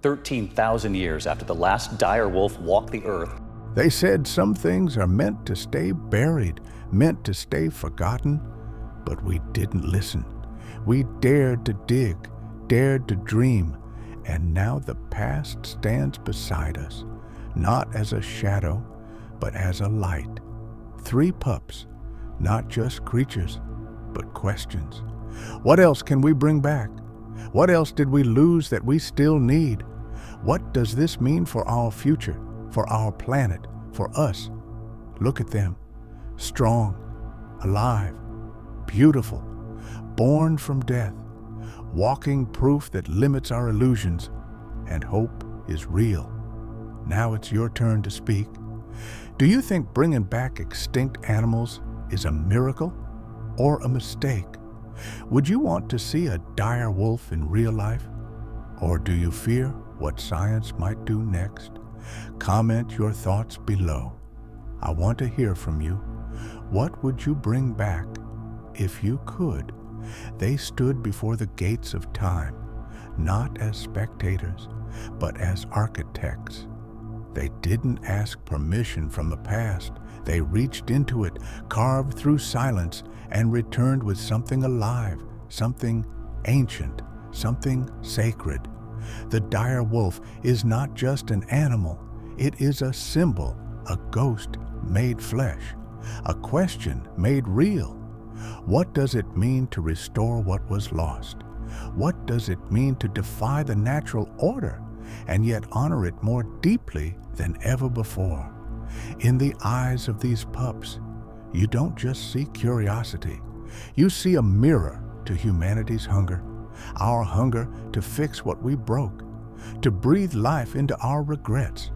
13,000 years after the last dire wolf walked the earth. They said some things are meant to stay buried, meant to stay forgotten, but we didn't listen. We dared to dig, dared to dream, and now the past stands beside us, not as a shadow, but as a light. 3 pups, not just creatures, but questions. What else can we bring back? What else did we lose that we still need? What does this mean for our future, for our planet, for us? Look at them, strong, alive, beautiful, born from death, walking proof that limits our illusions, and hope is real. Now it's your turn to speak. Do you think bringing back extinct animals is a miracle or a mistake? Would you want to see a dire wolf in real life? Or do you fear what science might do next? Comment your thoughts below. I want to hear from you. What would you bring back if you could? They stood before the gates of time, not as spectators, but as architects. They didn't ask permission from the past. They reached into it, carved through silence, and returned with something alive, something ancient, something sacred. The dire wolf is not just an animal. It is a symbol, a ghost made flesh, a question made real. What does it mean to restore what was lost? What does it mean to defy the natural order and yet honor it more deeply than ever before? In the eyes of these pups, you don't just see curiosity. You see a mirror to humanity's hunger, our hunger to fix what we broke, to breathe life into our regrets,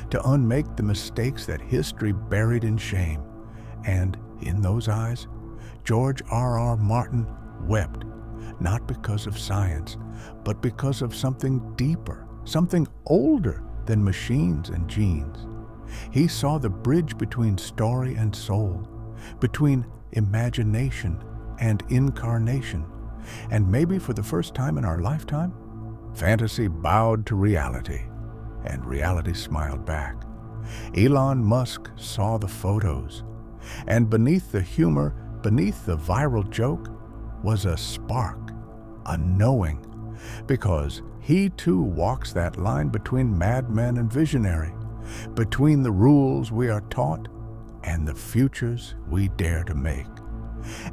to unmake the mistakes that history buried in shame. And in those eyes, George R.R. Martin wept, not because of science, but because of something deeper, something older than machines and genes. He saw the bridge between story and soul, between imagination and incarnation. And maybe for the first time in our lifetime, fantasy bowed to reality, and reality smiled back. Elon Musk saw the photos, and beneath the humor, beneath the viral joke, was a spark, a knowing, because he too walks that line between madman and visionary, between the rules we are taught and the futures we dare to make.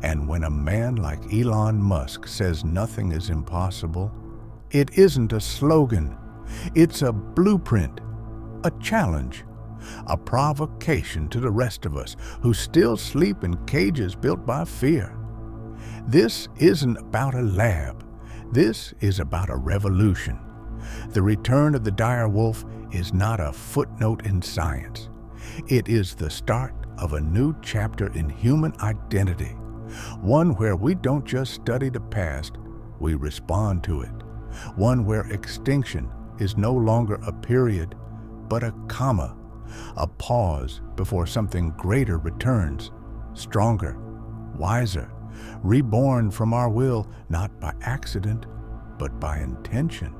And when a man like Elon Musk says nothing is impossible, it isn't a slogan. It's a blueprint, a challenge, a provocation to the rest of us who still sleep in cages built by fear. This isn't about a lab. This is about a revolution. The return of the dire wolf is not a footnote in science. It is the start of a new chapter in human identity, one where we don't just study the past, we respond to it, one where extinction is no longer a period, but a comma, a pause before something greater returns, stronger, wiser, reborn from our will, not by accident, but by intention.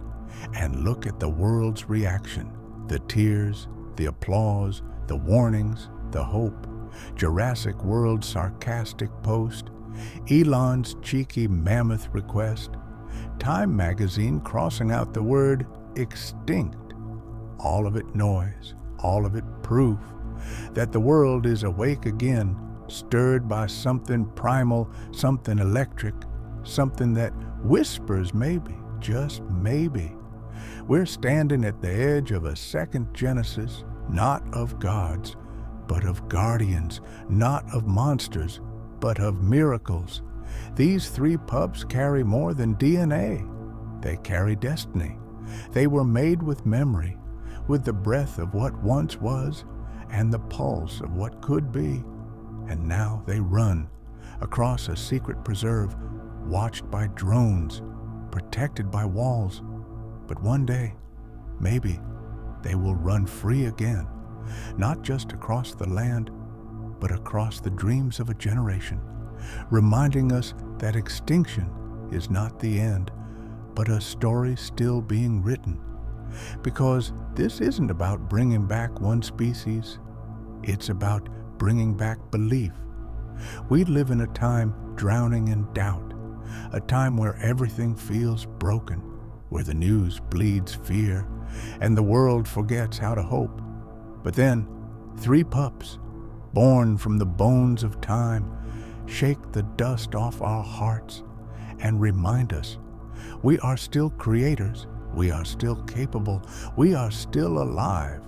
And look at the world's reaction, the tears, the applause, the warnings, the hope, Jurassic World's sarcastic post, Elon's cheeky mammoth request, Time magazine crossing out the word extinct. All of it noise, all of it proof that the world is awake again, stirred by something primal, something electric, something that whispers maybe, just maybe. We're standing at the edge of a second Genesis, not of gods, but of guardians, not of monsters, but of miracles. These 3 pups carry more than DNA. They carry destiny. They were made with memory, with the breath of what once was and the pulse of what could be. And now they run across a secret preserve, watched by drones, protected by walls. But one day, maybe, they will run free again, not just across the land, but across the dreams of a generation, reminding us that extinction is not the end, but a story still being written, Because this isn't about bringing back one species, it's about bringing back belief. We live in a time drowning in doubt, a time where everything feels broken, where the news bleeds fear, and the world forgets how to hope. But then, 3 pups, born from the bones of time, shake the dust off our hearts and remind us we are still creators, we are still capable, we are still alive.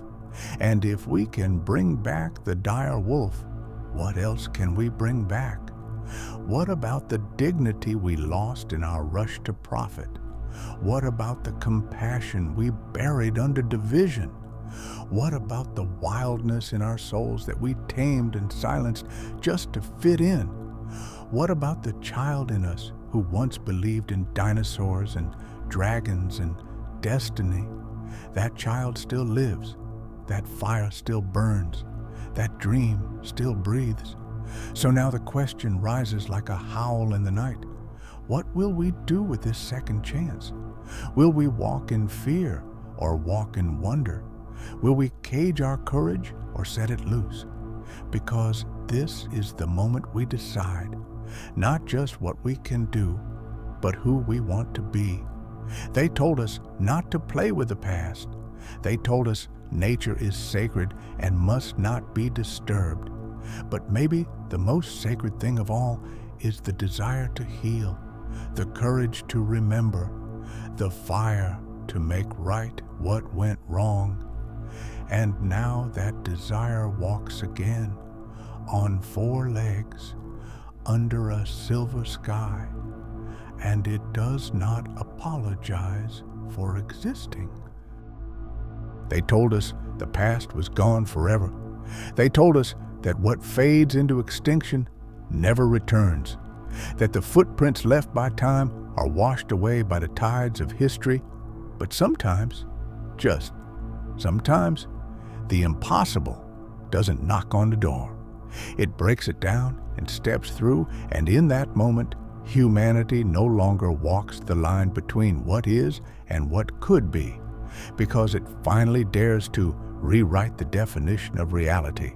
And if we can bring back the dire wolf, what else can we bring back? What about the dignity we lost in our rush to profit? What about the compassion we buried under division? What about the wildness in our souls that we tamed and silenced just to fit in? What about the child in us who once believed in dinosaurs and dragons and destiny? That child still lives. That fire still burns. That dream still breathes. So now the question rises like a howl in the night. What will we do with this second chance? Will we walk in fear or walk in wonder? Will we cage our courage or set it loose? Because this is the moment we decide, not just what we can do, but who we want to be. They told us not to play with the past. They told us nature is sacred and must not be disturbed. But maybe the most sacred thing of all is the desire to heal, the courage to remember, the fire to make right what went wrong. And now that desire walks again on 4 legs under a silver sky, and it does not apologize for existing. They told us the past was gone forever. They told us that what fades into extinction never returns, that the footprints left by time are washed away by the tides of history. But sometimes, just sometimes, the impossible doesn't knock on the door. It breaks it down and steps through, and in that moment, humanity no longer walks the line between what is and what could be, because it finally dares to rewrite the definition of reality.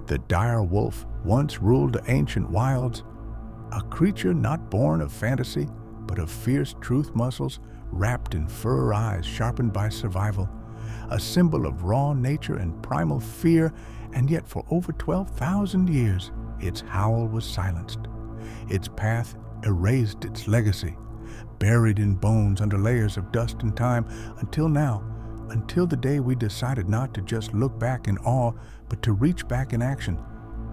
The dire wolf once ruled the ancient wilds, a creature not born of fantasy, but of fierce truth muscles wrapped in fur eyes sharpened by survival, a symbol of raw nature and primal fear, and yet for over 12,000 years, its howl was silenced. Its path erased its legacy, buried in bones under layers of dust and time, until now, until the day we decided not to just look back in awe, but to reach back in action.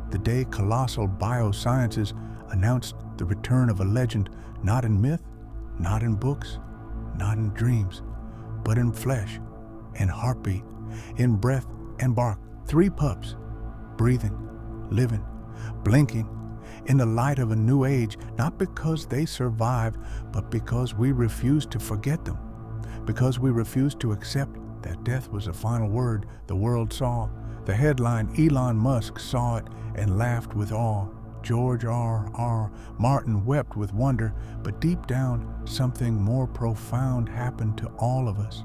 The day Colossal Biosciences announced the return of a legend, not in myth, not in books, not in dreams, but in flesh, in heartbeat, in breath and bark. 3 pups, breathing, living, blinking, in the light of a new age, not because they survived, but because we refused to forget them, because we refused to accept that death was the final word the world saw. The headline, Elon Musk saw it and laughed with awe. George R.R. Martin wept with wonder, but deep down, something more profound happened to all of us.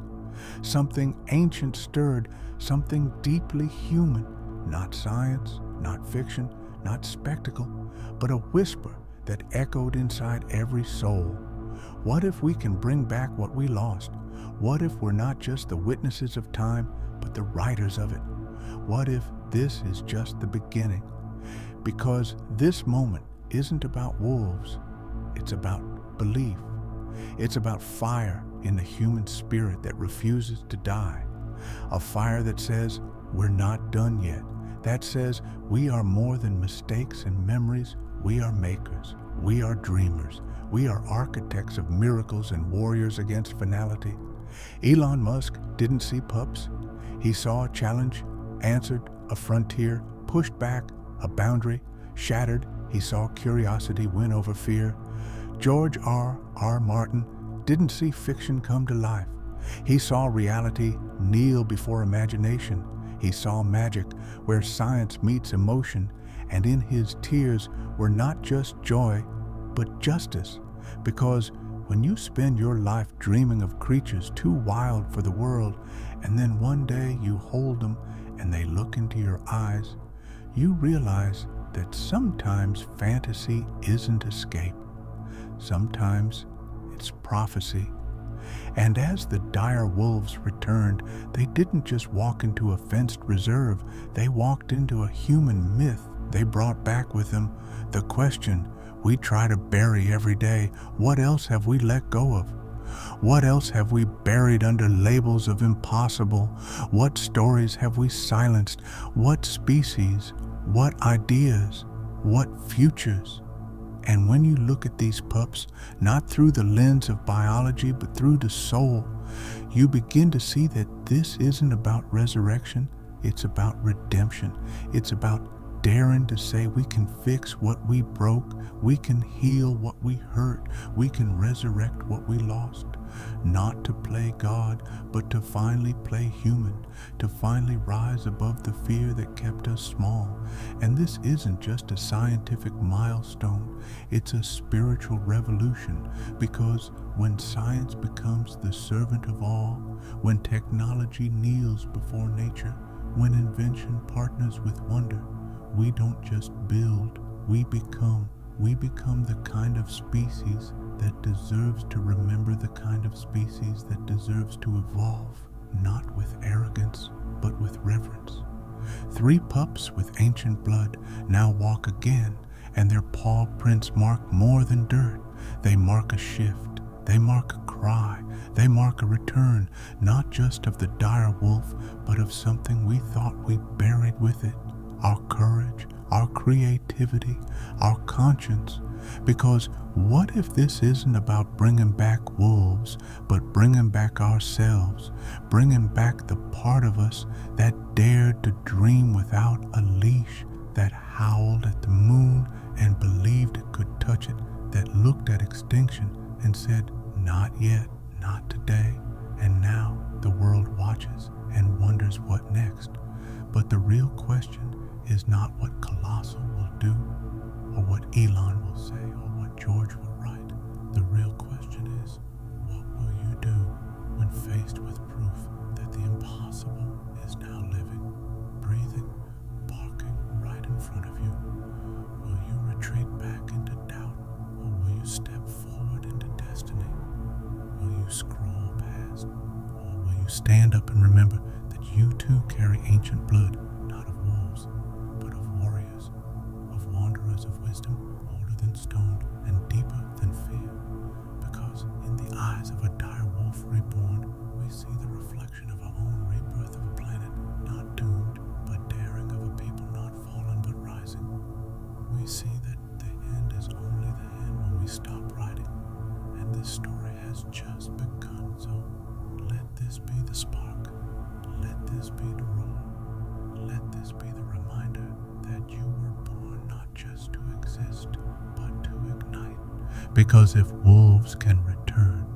Something ancient stirred, something deeply human, not science, not fiction, not spectacle, but a whisper that echoed inside every soul. What if we can bring back what we lost? What if we're not just the witnesses of time, but the writers of it? What if this is just the beginning? Because this moment isn't about wolves, it's about belief. It's about fire in the human spirit that refuses to die. A fire that says we're not done yet, that says we are more than mistakes and memories. We are makers, we are dreamers, we are architects of miracles and warriors against finality. Elon Musk didn't see pups. He saw a challenge, answered a frontier, pushed back a boundary, shattered. He saw curiosity win over fear. George R.R. Martin didn't see fiction come to life. He saw reality kneel before imagination. He saw magic where science meets emotion, and in his tears were not just joy, but justice, because When you spend your life dreaming of creatures too wild for the world, and then one day you hold them and they look into your eyes, you realize that sometimes fantasy isn't escape. Sometimes it's prophecy. And as the dire wolves returned, they didn't just walk into a fenced reserve, they walked into a human myth. They brought back with them the question we try to bury every day: what else have we let go of? What else have we buried under labels of impossible? What stories have we silenced? What species? What ideas? What futures? And when you look at these pups, not through the lens of biology, but through the soul, you begin to see that this isn't about resurrection, it's about redemption. It's about daring to say we can fix what we broke, we can heal what we hurt, we can resurrect what we lost. Not to play God, but to finally play human, to finally rise above the fear that kept us small. And this isn't just a scientific milestone, it's a spiritual revolution, because when science becomes the servant of all, when technology kneels before nature, when invention partners with wonder, we don't just build, we become the kind of species that deserves to remember the kind of species that deserves to evolve, not with arrogance, but with reverence. 3 pups with ancient blood now walk again, and their paw prints mark more than dirt. They mark a shift, they mark a cry, they mark a return, not just of the dire wolf, but of something we thought we buried with it: our courage, our creativity, our conscience. Because what if this isn't about bringing back wolves, but bringing back ourselves, bringing back the part of us that dared to dream without a leash, that howled at the moon and believed it could touch it, that looked at extinction and said, not yet, not today. And now the world watches and wonders what next. But the real question is not what Colossal will do, or what Elon will say, or what George will write. The real question is, what will you do when faced with proof that the impossible is now living, breathing, barking right in front of you? Will you retreat back into doubt, or will you step forward into destiny? Will you scroll past, or will you stand up and remember that you too carry ancient blood, not of wolves, but of warriors, of wanderers of wisdom, older than stone and deeper than fear? Because in the eyes of a dire wolf reborn, we see the reflection of our own rebirth of a planet not doomed, but daring, of a people not fallen but rising. We see that the end is only the end when we stop writing, and this story has just begun. So let this be the spark, let this be the roar, let this be the reminder that you were born not just to exist, but to ignite. Because if wolves can return,